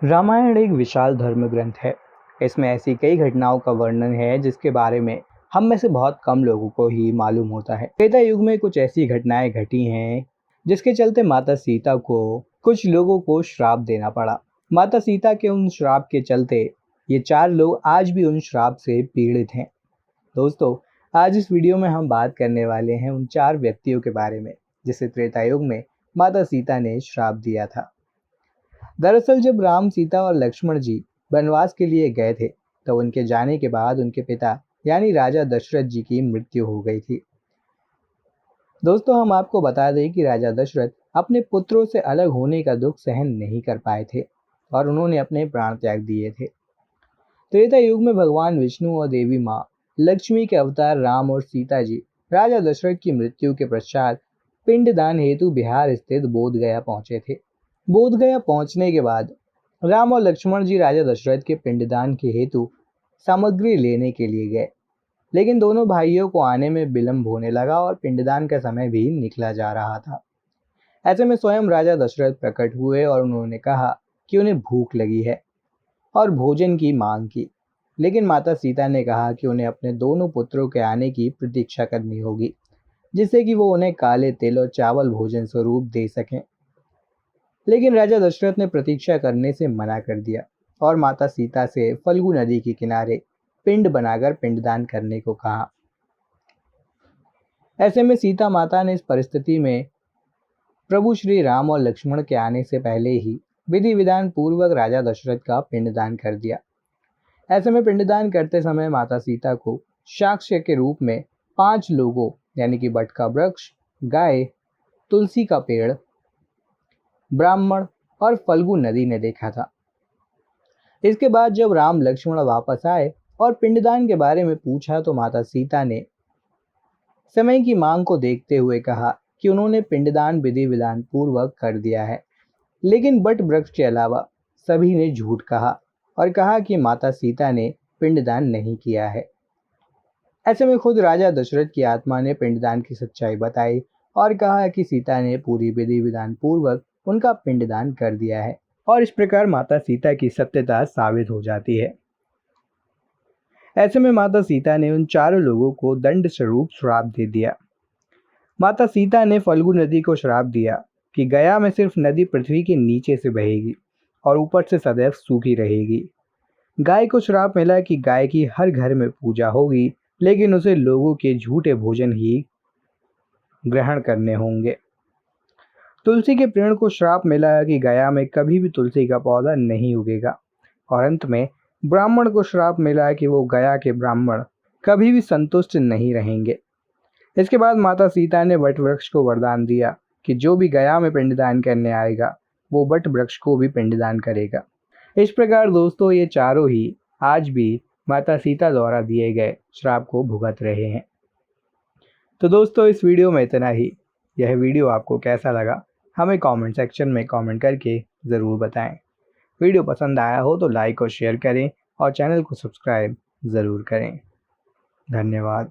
रामायण एक विशाल धर्म ग्रंथ है। इसमें ऐसी कई घटनाओं का वर्णन है जिसके बारे में हम में से बहुत कम लोगों को ही मालूम होता है। त्रेता युग में कुछ ऐसी घटनाएं घटी हैं जिसके चलते माता सीता को कुछ लोगों को श्राप देना पड़ा। माता सीता के उन श्राप के चलते ये 4 लोग आज भी उन श्राप से पीड़ित हैं। दोस्तों, आज इस वीडियो में हम बात करने वाले हैं उन 4 व्यक्तियों के बारे में जिसे त्रेता युग में माता सीता ने श्राप दिया था। दरअसल जब राम, सीता और लक्ष्मण जी वनवास के लिए गए थे तो उनके जाने के बाद उनके पिता यानी राजा दशरथ जी की मृत्यु हो गई थी। दोस्तों, हम आपको बता दें कि राजा दशरथ अपने पुत्रों से अलग होने का दुख सहन नहीं कर पाए थे और उन्होंने अपने प्राण त्याग दिए थे। त्रेता युग में भगवान विष्णु और देवी माँ लक्ष्मी के अवतार राम और सीता जी राजा दशरथ की मृत्यु के पश्चात पिंडदान हेतु बिहार स्थित बोधगया पहुंचे थे। बोधगया पहुंचने के बाद राम और लक्ष्मण जी राजा दशरथ के पिंडदान के हेतु सामग्री लेने के लिए गए, लेकिन दोनों भाइयों को आने में विलंब होने लगा और पिंडदान का समय भी निकला जा रहा था। ऐसे में स्वयं राजा दशरथ प्रकट हुए और उन्होंने कहा कि उन्हें भूख लगी है और भोजन की मांग की, लेकिन माता सीता ने कहा कि उन्हें अपने दोनों पुत्रों के आने की प्रतीक्षा करनी होगी, जिससे कि वो उन्हें काले तिल और चावल भोजन स्वरूप दे सकें। लेकिन राजा दशरथ ने प्रतीक्षा करने से मना कर दिया और माता सीता से फल्गु नदी के किनारे पिंड बनाकर पिंडदान करने को कहा। ऐसे में सीता माता ने इस परिस्थिति में प्रभु श्री राम और लक्ष्मण के आने से पहले ही विधि विधान पूर्वक राजा दशरथ का पिंडदान कर दिया। ऐसे में पिंडदान करते समय माता सीता को साक्ष्य के रूप में 5 लोगों यानी कि बट का वृक्ष, गाय, तुलसी का पेड़, ब्राह्मण और फल्गु नदी ने देखा था। इसके बाद जब राम लक्ष्मण वापस आए और पिंडदान के बारे में पूछा तो माता सीता ने समय की मांग को देखते हुए कहा कि उन्होंने पिंडदान विधि विधान पूर्वक कर दिया है, लेकिन बट वृक्ष के अलावा सभी ने झूठ कहा और कहा कि माता सीता ने पिंडदान नहीं किया है। ऐसे में खुद राजा दशरथ की आत्मा ने पिंडदान की सच्चाई बताई और कहा कि सीता ने पूरी विधि विधान पूर्वक उनका पिंडदान कर दिया है और इस प्रकार माता सीता की सत्यता साबित हो जाती है। ऐसे में माता सीता ने उन 4 लोगों को दंड स्वरूप श्राप दे दिया। माता सीता ने फल्गु नदी को श्राप दिया कि गया में सिर्फ नदी पृथ्वी के नीचे से बहेगी और ऊपर से सदैव सूखी रहेगी। गाय को श्राप मिला कि गाय की हर घर में पूजा होगी, लेकिन उसे लोगों के झूठे भोजन ही ग्रहण करने होंगे। तुलसी के पेड़ को श्राप मिला कि गया में कभी भी तुलसी का पौधा नहीं उगेगा और अंत में ब्राह्मण को श्राप मिला कि वो गया के ब्राह्मण कभी भी संतुष्ट नहीं रहेंगे। इसके बाद माता सीता ने वट वृक्ष को वरदान दिया कि जो भी गया में पिंडदान करने आएगा वो वट वृक्ष को भी पिंडदान करेगा। इस प्रकार दोस्तों, ये चारों ही आज भी माता सीता द्वारा दिए गए श्राप को भुगत रहे हैं। तो दोस्तों, इस वीडियो में इतना ही। यह वीडियो आपको कैसा लगा हमें कमेंट सेक्शन में कमेंट करके ज़रूर बताएं। वीडियो पसंद आया हो तो लाइक और शेयर करें और चैनल को सब्सक्राइब ज़रूर करें। धन्यवाद।